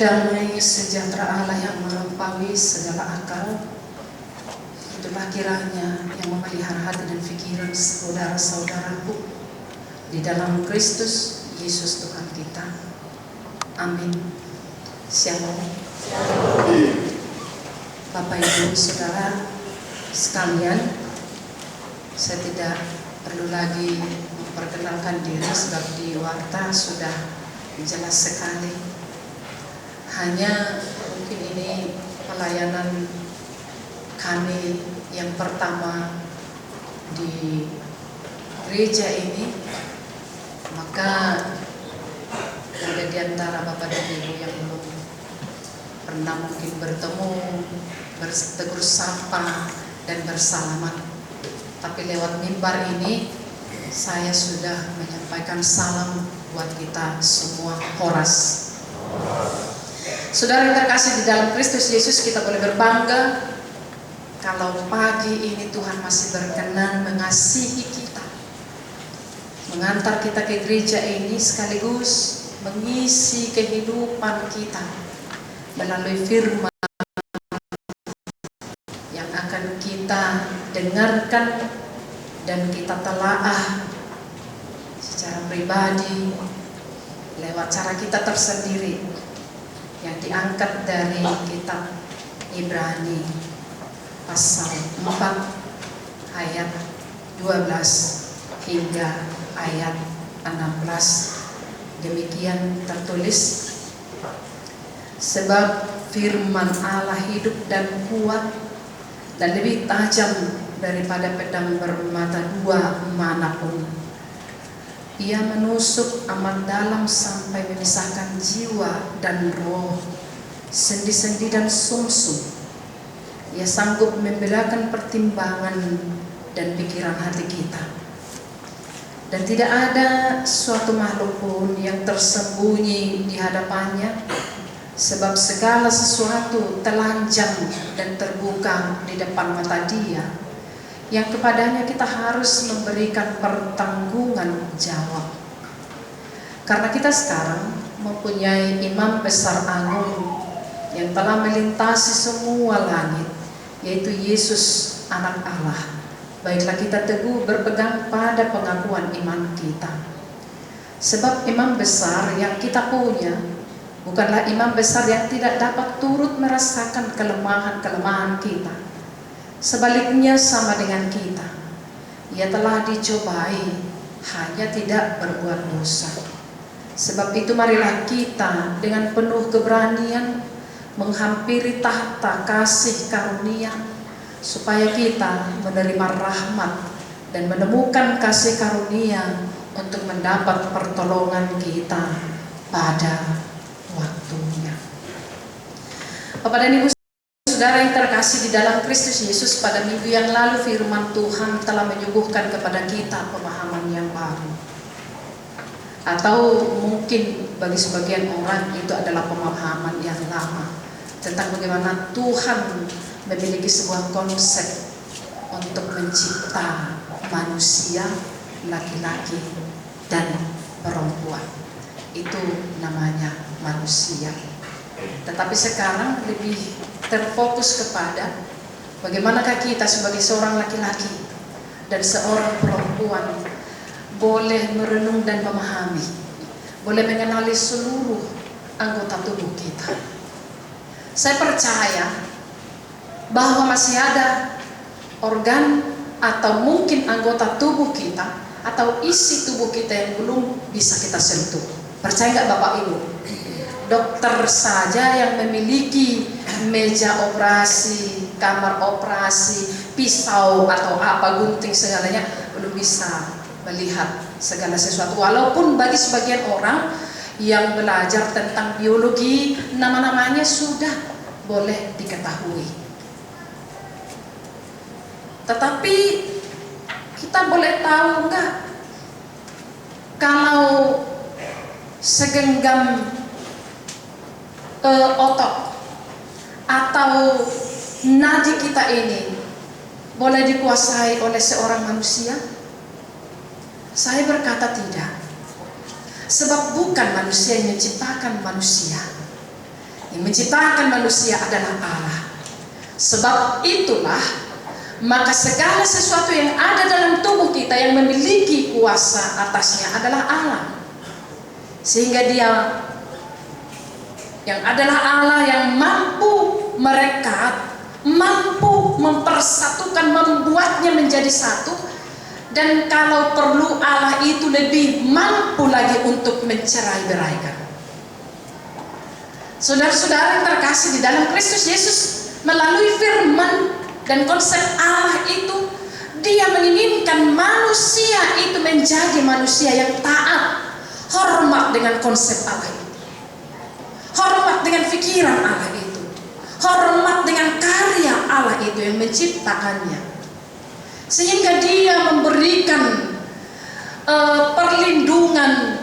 Damai sejahtera Allah yang melampaui segala akal, itulah kiranya yang memelihara hati dan pikiran saudara-saudaraku di dalam Kristus Yesus Tuhan kita. Amin. Shalom. Bapak Ibu Saudara sekalian, saya tidak perlu lagi memperkenalkan diri sebab di warta sudah jelas sekali. Hanya mungkin ini pelayanan kami yang pertama di gereja ini, maka ada di antara Bapak dan Ibu yang belum pernah mungkin bertemu, bertegur sapa dan bersalaman. Tapi lewat mimbar ini saya sudah menyampaikan salam buat kita semua. Horas. Saudara yang terkasih di dalam Kristus Yesus, kita boleh berbangga kalau pagi ini Tuhan masih berkenan mengasihi kita, mengantar kita ke gereja ini sekaligus mengisi kehidupan kita melalui firman yang akan kita dengarkan dan kita telaah secara pribadi lewat cara kita tersendiri yang diangkat dari kitab Ibrani pasal 4 ayat 12 hingga ayat 16. Demikian tertulis, sebab firman Allah hidup dan kuat dan lebih tajam daripada pedang bermata dua manapun. Ia menusuk amat dalam sampai memisahkan jiwa dan roh, sendi-sendi dan sumsum. Ia sanggup membedakan pertimbangan dan pikiran hati kita. Dan tidak ada suatu makhluk pun yang tersembunyi di hadapannya, sebab segala sesuatu telanjang dan terbuka di depan mata Dia, yang kepadanya kita harus memberikan pertanggungan jawab. Karena kita sekarang mempunyai imam besar agung yang telah melintasi semua langit, yaitu Yesus anak Allah. Baiklah kita teguh berpegang pada pengakuan iman kita. Sebab imam besar yang kita punya bukanlah imam besar yang tidak dapat turut merasakan kelemahan-kelemahan kita. Sebaliknya sama dengan kita, ia telah dicobai, hanya tidak berbuat dosa. Sebab itu marilah kita dengan penuh keberanian menghampiri tahta kasih karunia, supaya kita menerima rahmat dan menemukan kasih karunia untuk mendapat pertolongan kita pada waktunya. Bapak dan Ibu Saudara yang terkasih di dalam Kristus Yesus, pada minggu yang lalu firman Tuhan telah menyuguhkan kepada kita pemahaman yang baru. Atau mungkin bagi sebagian orang itu adalah pemahaman yang lama tentang bagaimana Tuhan memiliki sebuah konsep untuk mencipta manusia, laki-laki dan perempuan. Itu namanya manusia. Tetapi sekarang lebih terfokus kepada bagaimanakah kita sebagai seorang laki-laki dan seorang perempuan boleh merenung dan memahami, boleh mengenali seluruh anggota tubuh kita. Saya percaya bahwa masih ada organ atau mungkin anggota tubuh kita atau isi tubuh kita yang belum bisa kita sentuh. Percaya nggak Bapak Ibu? Dokter saja yang memiliki meja operasi, kamar operasi, pisau atau apa, gunting segalanya belum bisa melihat segala sesuatu. Walaupun bagi sebagian orang yang belajar tentang biologi, nama-namanya sudah boleh diketahui. Tetapi kita boleh tahu enggak kalau segenggam otot atau nadi kita ini boleh dikuasai oleh seorang manusia? Saya berkata tidak. Sebab bukan manusia yang menciptakan manusia. Yang menciptakan manusia adalah Allah. Sebab itulah maka segala sesuatu yang ada dalam tubuh kita yang memiliki kuasa atasnya adalah Allah. Sehingga Dia yang adalah Allah yang mampu merekat, mampu mempersatukan, membuatnya menjadi satu. Dan kalau perlu Allah itu lebih mampu lagi untuk mencerai-beraikan. Saudara-saudara yang terkasih di dalam Kristus Yesus, melalui firman dan konsep Allah itu, Dia menginginkan manusia itu menjadi manusia yang taat, hormat dengan konsep Allah itu, hormat dengan pikiran Allah itu, hormat dengan karya Allah itu yang menciptakannya. Sehingga Dia memberikan perlindungan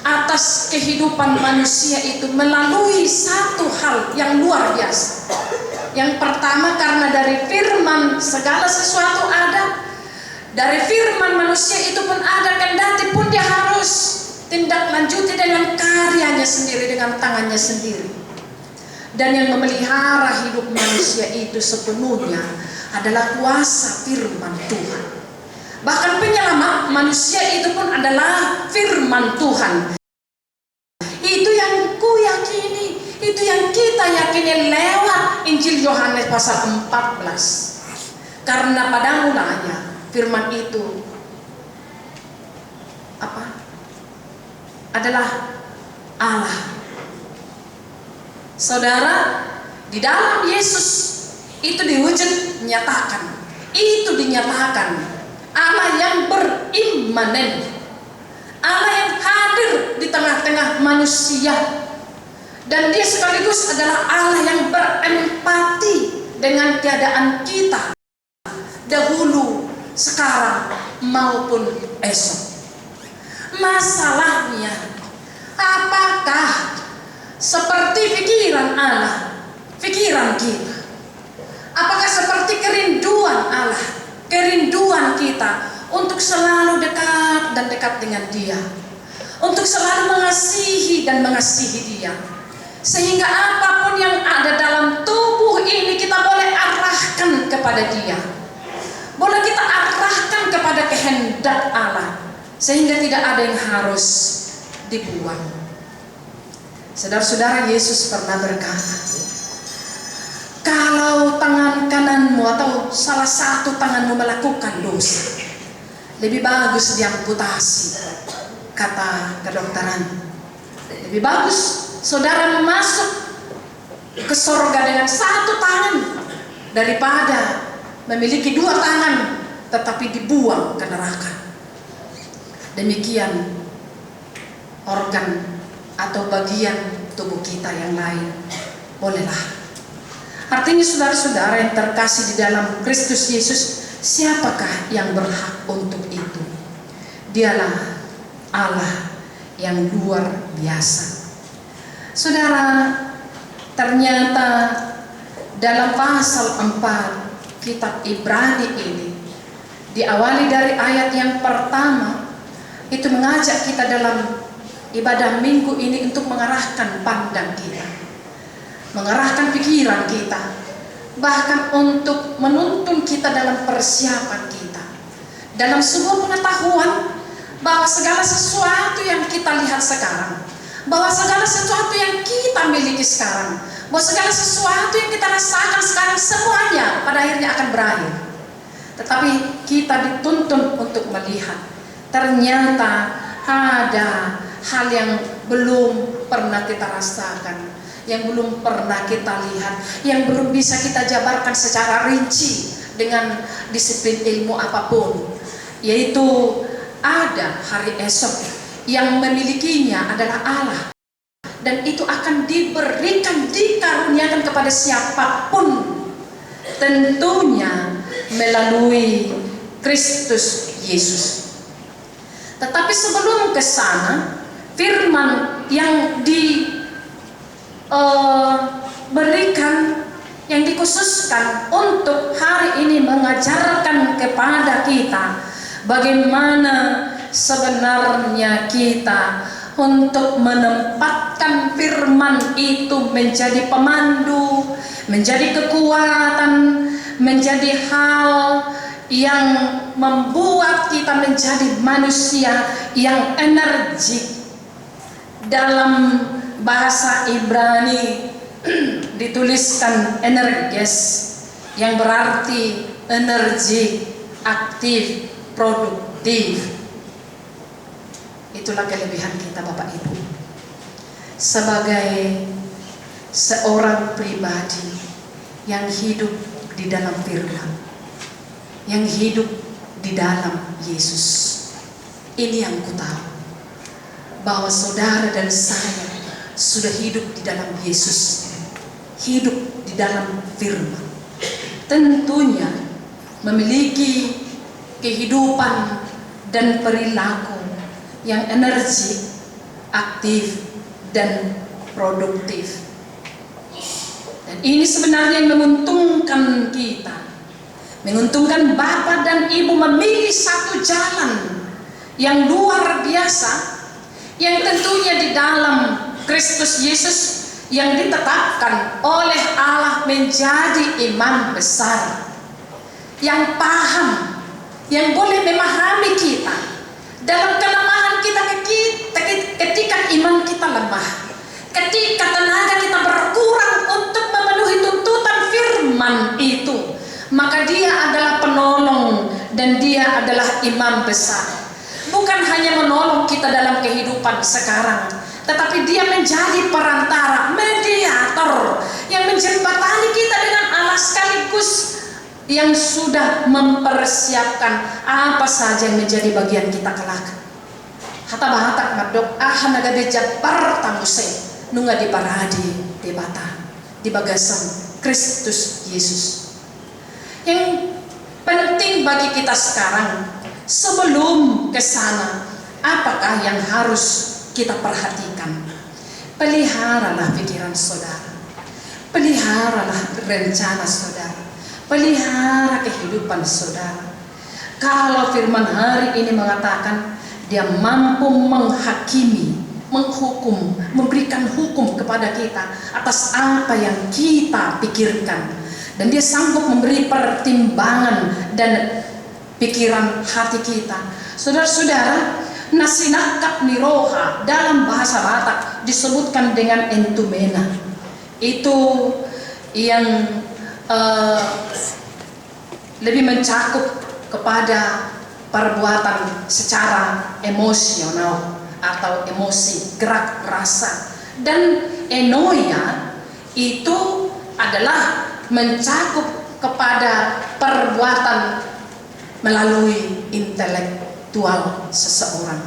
atas kehidupan manusia itu melalui satu hal yang luar biasa. Yang pertama, karena dari firman segala sesuatu ada. Dari firman manusia itu pun ada, kendati pun dia harus tindak lanjuti dengan karyanya sendiri, dengan tangannya sendiri. Dan yang memelihara hidup manusia itu sepenuhnya adalah kuasa firman Tuhan. Bahkan penyelamat manusia itu pun adalah firman Tuhan. Itu yang ku yakini, itu yang kita yakini lewat Injil Yohanes pasal 14. Karena pada mulanya firman itu adalah Allah. Saudara, di dalam Yesus itu diwujud nyatakan, itu dinyatakan Allah yang berimanen, Allah yang hadir di tengah-tengah manusia, dan Dia sekaligus adalah Allah yang berempati dengan keadaan kita dahulu, sekarang maupun esok. Masalahnya, apakah seperti pikiran Allah, pikiran kita? Apakah seperti kerinduan Allah, kerinduan kita untuk selalu dekat dan dekat dengan Dia, untuk selalu mengasihi dan mengasihi Dia, sehingga apapun yang ada dalam tubuh ini kita boleh arahkan kepada Dia, boleh kita arahkan kepada kehendak Allah, sehingga tidak ada yang harus dibuang. Saudara-saudara, Yesus pernah berkata, kalau tangan kananmu atau salah satu tanganmu melakukan dosa, lebih bagus diamputasi, kata kedokteran. Lebih bagus saudara masuk ke surga dengan satu tangan daripada memiliki dua tangan tetapi dibuang ke neraka. Demikian organ atau bagian tubuh kita yang lain, bolehlah. Artinya saudara-saudara yang terkasih di dalam Kristus Yesus, siapakah yang berhak untuk itu? Dialah Allah yang luar biasa. Saudara, ternyata dalam pasal 4 kitab Ibrani ini, diawali dari ayat yang pertama, itu mengajak kita dalam ibadah minggu ini untuk mengarahkan pandang kita, mengarahkan pikiran kita, bahkan untuk menuntun kita dalam persiapan kita, dalam sebuah pengetahuan bahwa segala sesuatu yang kita lihat sekarang, bahwa segala sesuatu yang kita miliki sekarang, bahwa segala sesuatu yang kita rasakan sekarang, semuanya pada akhirnya akan berakhir. Tetapi kita dituntun untuk melihat, ternyata ada hal yang belum pernah kita rasakan, yang belum pernah kita lihat, yang belum bisa kita jabarkan secara rinci dengan disiplin ilmu apapun, yaitu ada hari esok yang memilikinya adalah Allah, dan itu akan diberikan, dikaruniakan kepada siapapun, tentunya melalui Kristus Yesus. Tetapi sebelum ke sana, firman yang diberikan, yang dikhususkan untuk hari ini mengajarkan kepada kita bagaimana sebenarnya kita untuk menempatkan firman itu menjadi pemandu, menjadi kekuatan, menjadi hal yang membuat kita menjadi manusia yang energik. Dalam bahasa Ibrani dituliskan energes, yang berarti energi, aktif, produktif. Itulah kelebihan kita Bapak Ibu sebagai seorang pribadi yang hidup di dalam firman, yang hidup di dalam Yesus. Ini yang ku tahu, bahwa saudara dan saya sudah hidup di dalam Yesus, hidup di dalam firman. Tentunya memiliki kehidupan dan perilaku yang energi, aktif, dan produktif. Dan ini sebenarnya yang menguntungkan kita, menguntungkan Bapak dan Ibu memilih satu jalan yang luar biasa, yang tentunya di dalam Kristus Yesus yang ditetapkan oleh Allah menjadi imam besar, yang paham, yang boleh memahami kita dalam kelemahan kita ketika iman kita lemah, ketika tenaga kita berkurang untuk memenuhi tuntutan firman itu, maka dia adalah penolong dan dia adalah imam besar. Bukan hanya menolong kita dalam kehidupan sekarang, tetapi dia menjadi perantara, mediator yang menjembatani kita dengan Allah, sekaligus yang sudah mempersiapkan apa saja yang menjadi bagian kita kelak. Hatta bahatak madok naga bejat pertamuse nunga di paradi di bata di bagasan Kristus Yesus. Yang penting bagi kita sekarang, sebelum ke sana, apakah yang harus kita perhatikan? Peliharalah pikiran saudara, peliharalah rencana saudara, pelihara kehidupan saudara. Kalau firman hari ini mengatakan dia mampu menghakimi, menghukum, memberikan hukum kepada kita atas apa yang kita pikirkan, dan dia sanggup memberi pertimbangan dan pikiran hati kita. Saudara-saudara, nasinakap niroha dalam bahasa Batak disebutkan dengan entumena. Itu yang lebih mencakup kepada perbuatan secara emosional atau emosi, gerak rasa. Dan enoia itu adalah mencakup kepada perbuatan melalui intelektual seseorang.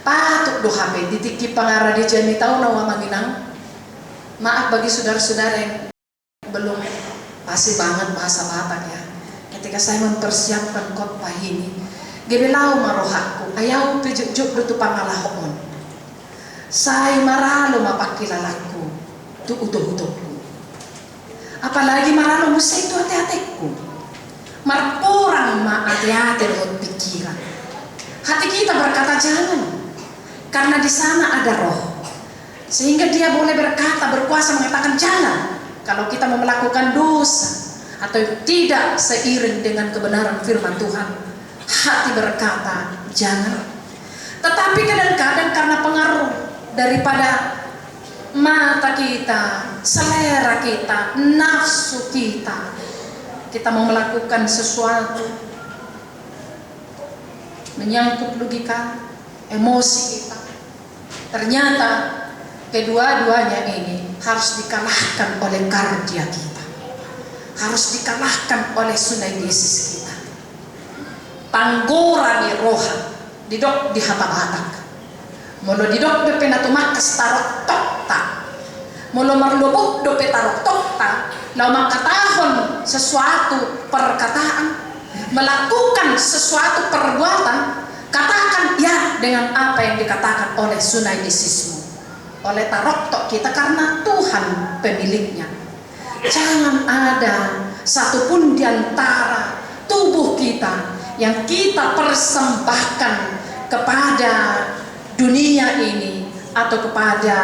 Patuk do HP ditiki pangara di jami tahu nawa manginang. Maaf bagi saudara-saudara yang belum pasti banget bahasa Batak ya. Ketika saya mempersiapkan khotbah ini, gebelau marohaku, ayaw tujuk-juk do tu pangalahon. Saya maralo mapakilalaku, tu utuh-utuhku. Apalagi maralo musa itu hati-hatiku. Marporang hati-hati dengan pikiran. Hati kita berkata jangan, karena di sana ada roh, sehingga dia boleh berkata, berkuasa mengatakan jangan. Kalau kita mau melakukan dosa atau tidak seiring dengan kebenaran firman Tuhan, hati berkata jangan. Tetapi kadang-kadang karena pengaruh daripada mata kita, selera kita, nafsu kita, kita mau melakukan sesuatu menyangkut logika, emosi kita. Ternyata kedua-duanya ini harus dikalahkan oleh kardia kita, harus dikalahkan oleh sunaidesis kita. Panggora ni roha didok di hata batak, molo didok de penatumakas tarok tokta, molo marlubok do petarok tokta, lau makatahon sesuatu perkataan, melakukan sesuatu perbuatan, katakan ya dengan apa yang dikatakan oleh sunaidesismu, oleh taroktok kita, karena Tuhan pemiliknya. Jangan ada satupun di antara tubuh kita yang kita persembahkan kepada dunia ini atau kepada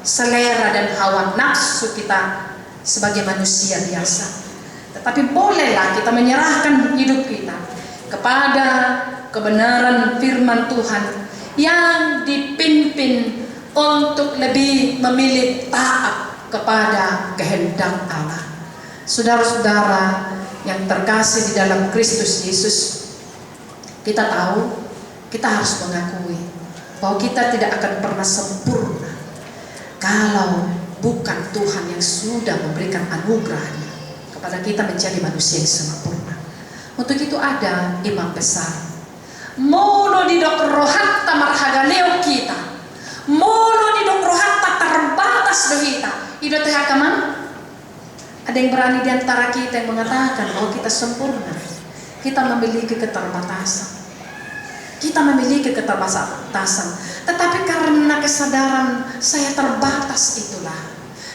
selera dan hawa nafsu kita sebagai manusia biasa. Tetapi bolehlah kita menyerahkan hidup kita kepada kebenaran firman Tuhan yang dipimpin untuk lebih memilih taat kepada kehendak Allah. Saudara-saudara yang terkasih di dalam Kristus Yesus, kita tahu, kita harus mengakui bahwa kita tidak akan pernah sempurna kalau bukan Tuhan yang sudah memberikan anugerahnya kepada kita menjadi manusia yang sempurna. Untuk itu ada imam besar. Molo di dok rohatta marhagaleo kita. Molo di dok rohatta terbatas dohita. Ido teh hakaman. Ada yang berani di antara kita yang mengatakan bahwa kita sempurna. Kita memiliki keterbatasan. Kita memiliki keterbatasan. Tetapi karena kesadaran saya terbatas itulah,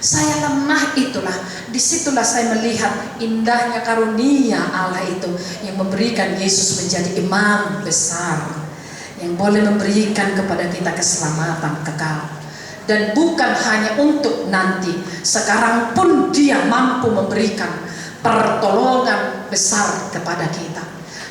saya lemah itulah, disitulah saya melihat indahnya karunia Allah itu yang memberikan Yesus menjadi imam besar yang boleh memberikan kepada kita keselamatan kekal. Dan bukan hanya untuk nanti, sekarang pun Dia mampu memberikan pertolongan besar kepada kita.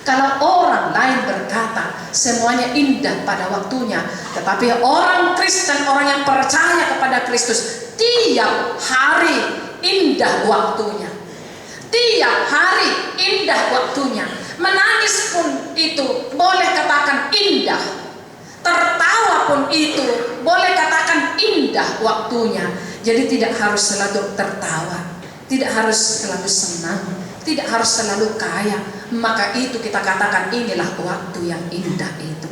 Kalau orang lain berkata semuanya indah pada waktunya, tetapi orang Kristen, orang yang percaya kepada Kristus, tiap hari indah waktunya. Tiap hari indah waktunya. Menangis pun itu boleh katakan indah. Tertawa pun itu boleh katakan indah waktunya. Jadi tidak harus selalu tertawa, tidak harus selalu senang, tidak harus selalu kaya. Maka itu kita katakan inilah waktu yang indah itu.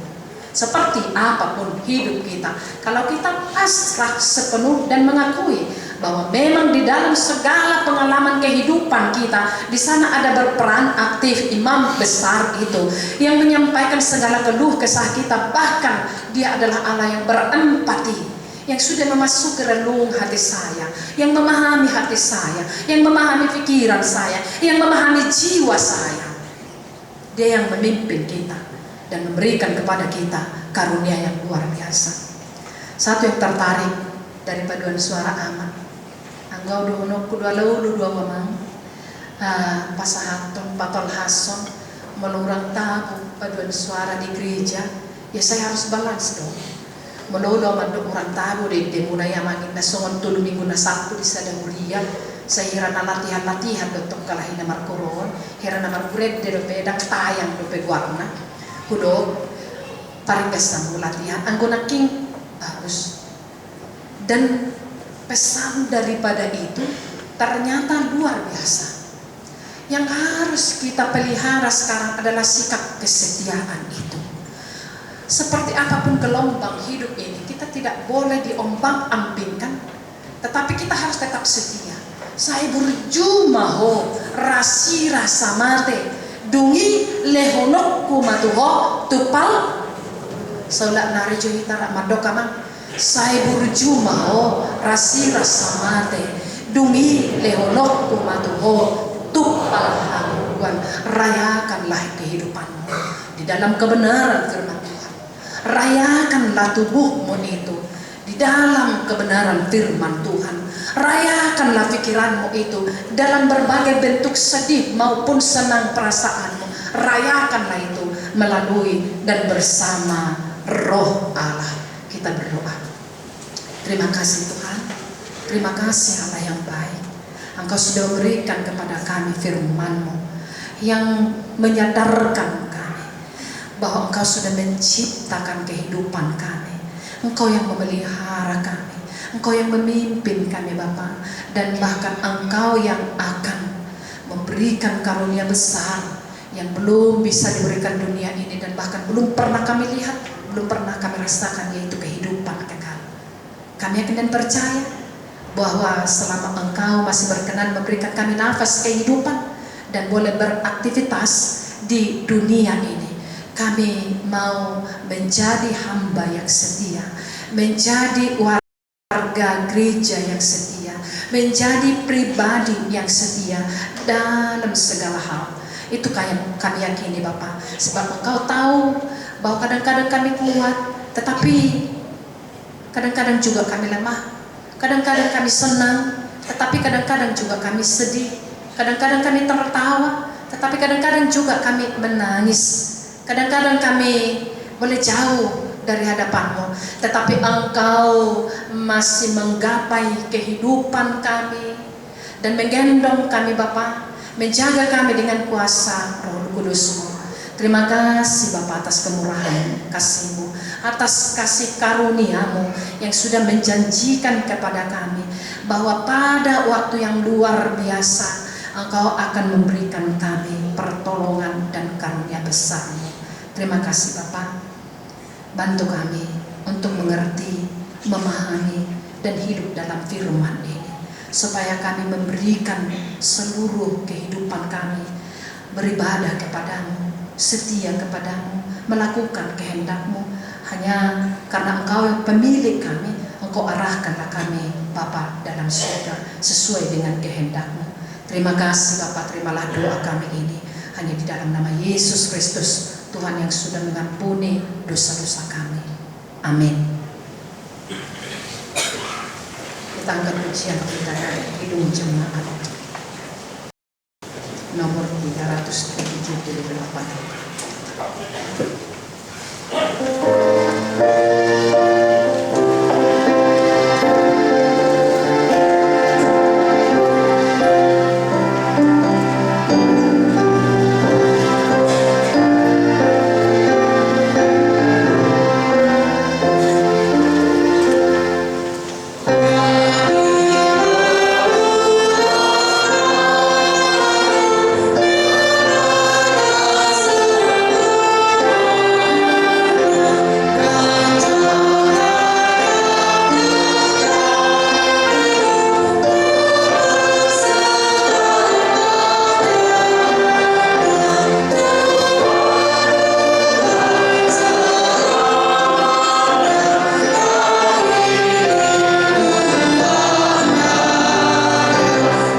Seperti apapun hidup kita, kalau kita pasrah sepenuh dan mengakui bahwa memang di dalam segala pengalaman kehidupan kita, di sana ada berperan aktif imam besar itu yang menyampaikan segala keluh kesah kita. Bahkan Dia adalah Allah yang berempati, yang sudah memasuki relung hati saya, yang memahami hati saya, yang memahami pikiran saya, yang memahami jiwa saya. Dia yang memimpin kita dan memberikan kepada kita karunia yang luar biasa. Satu yang tertarik dari paduan suara amat, anggau dono kudua laulu dua mamang, pasahatong patol hason melurang tabu paduan suara di gereja. Ya saya harus balance dong. Melolo mandok orang tabu di mulai amangin na songon tulu minggu na Sabtu di Sadahuria. Saya hira na latihan dotok kalahin na markuron, hira na markured de dope dang tayang dope guarna. Hudo paringgas na latihan anggo naking bagus. Dan pesan daripada itu ternyata luar biasa. Yang harus kita pelihara sekarang adalah sikap kesetiaan itu. Seperti apapun gelombang hidup ini, kita tidak boleh diombang-ambingkan, tetapi kita harus tetap setia. Saya berjumaho rasira samate dungi lehonokku matuho tupal saulak nari juhitara madokamang. Saya berjumaho rasira samate dungi lehonokku matuho tupal haluan. Rayakanlah kehidupanmu di dalam kebenaran firman Tuhan. Rayakanlah tubuhmu itu di dalam kebenaran firman Tuhan. Rayakanlah pikiranmu itu dalam berbagai bentuk sedih maupun senang perasaanmu. Rayakanlah itu melalui dan bersama Roh Allah. Kita berdoa. Terima kasih Tuhan. Terima kasih Allah yang baik. Engkau sudah berikan kepada kami firman-Mu yang menyadarkan kami bahwa Engkau sudah menciptakan kehidupan kami. Engkau yang memelihara kami. Engkau yang memimpin kami Bapa, dan bahkan Engkau yang akan memberikan karunia besar yang belum bisa diberikan dunia ini dan bahkan belum pernah kami lihat, belum pernah kami rasakan, yaitu kehidupan kekal. Kami yakin dan percaya bahwa selama Engkau masih berkenan memberikan kami nafas kehidupan dan boleh beraktivitas di dunia ini, kami mau menjadi hamba yang setia, menjadi warga gereja yang setia, menjadi pribadi yang setia dalam segala hal. Itu kami yakini Bapak, sebab Engkau tahu bahwa kadang-kadang kami kuat, tetapi kadang-kadang juga kami lemah, kadang-kadang kami senang, tetapi kadang-kadang juga kami sedih, kadang-kadang kami tertawa, tetapi kadang-kadang juga kami menangis, kadang-kadang kami boleh jauh dari hadapan-Mu, tetapi Engkau masih menggapai kehidupan kami dan menggendong kami Bapa, menjaga kami dengan kuasa Roh Kudus-Mu. Terima kasih Bapa atas kemurahan kasih-Mu, atas kasih karunia-Mu yang sudah menjanjikan kepada kami bahwa pada waktu yang luar biasa Engkau akan memberikan kami pertolongan dan karunia besar-Mu. Terima kasih Bapa, bantu kami untuk mengerti, memahami, dan hidup dalam firman ini, supaya kami memberikan seluruh kehidupan kami beribadah kepadamu, setia kepadamu, melakukan kehendak-Mu. Hanya karena Engkau yang pemilik kami, Engkau arahkanlah kami Bapa dalam surga sesuai dengan kehendak-Mu. Terima kasih Bapa, terimalah doa kami ini hanya di dalam nama Yesus Kristus, Tuhan yang sudah mengampuni dosa-dosa kami. Amin. Kita angkat pujian kita dari Kidung Jemaat nomor 378.